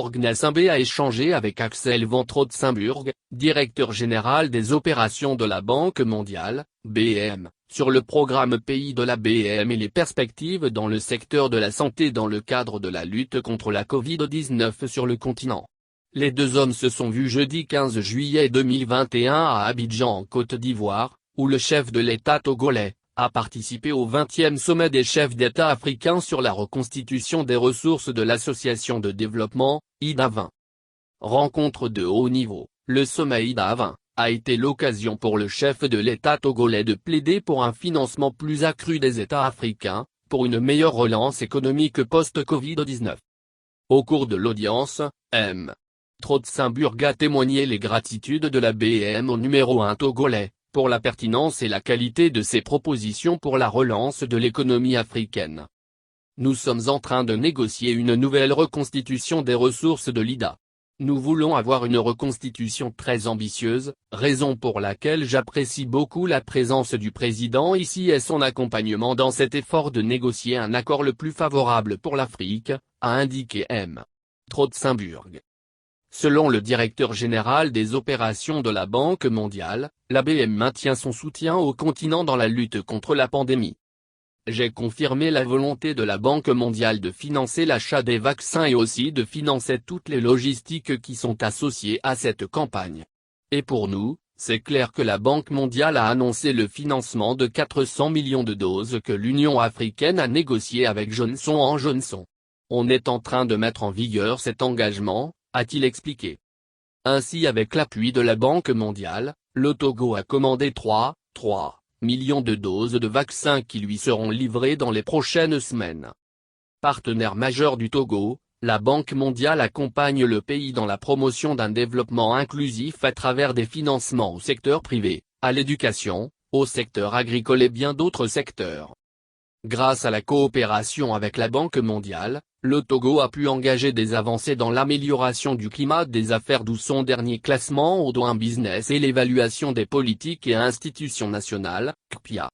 Gnassingbé a échangé avec Axel van Trotsenburg, directeur général des opérations de la Banque mondiale, BM, sur le programme pays de la BM et les perspectives dans le secteur de la santé dans le cadre de la lutte contre la Covid-19 sur le continent. Les deux hommes se sont vus jeudi 15 juillet 2021 à Abidjan en Côte d'Ivoire, où le chef de l'État togolais a participé au 20e sommet des chefs d'État africains sur la reconstitution des ressources de l'Association de développement, IDA 20. Rencontre de haut niveau, le sommet IDA 20 a été l'occasion pour le chef de l'État togolais de plaider pour un financement plus accru des États africains, pour une meilleure relance économique post-Covid-19. Au cours de l'audience, M. Trotsenburg a témoigné les gratitudes de la BM au numéro 1 togolais, pour la pertinence et la qualité de ses propositions pour la relance de l'économie africaine. Nous sommes en train de négocier une nouvelle reconstitution des ressources de l'IDA. Nous voulons avoir une reconstitution très ambitieuse, raison pour laquelle j'apprécie beaucoup la présence du président ici et son accompagnement dans cet effort de négocier un accord le plus favorable pour l'Afrique, a indiqué M. Trotsenburg. Selon le directeur général des opérations de la Banque mondiale, la BM maintient son soutien au continent dans la lutte contre la pandémie. J'ai confirmé la volonté de la Banque mondiale de financer l'achat des vaccins et aussi de financer toutes les logistiques qui sont associées à cette campagne. Et pour nous, c'est clair que la Banque mondiale a annoncé le financement de 400 millions de doses que l'Union africaine a négocié avec Johnson & Johnson. On est en train de mettre en vigueur cet engagement, a-t-il expliqué. Ainsi, avec l'appui de la Banque mondiale, le Togo a commandé 3 millions de doses de vaccins qui lui seront livrées dans les prochaines semaines. Partenaire majeur du Togo, la Banque mondiale accompagne le pays dans la promotion d'un développement inclusif à travers des financements au secteur privé, à l'éducation, au secteur agricole et bien d'autres secteurs. Grâce à la coopération avec la Banque mondiale, le Togo a pu engager des avancées dans l'amélioration du climat des affaires, d'où son dernier classement au Doing Business et l'évaluation des politiques et institutions nationales, CPIA.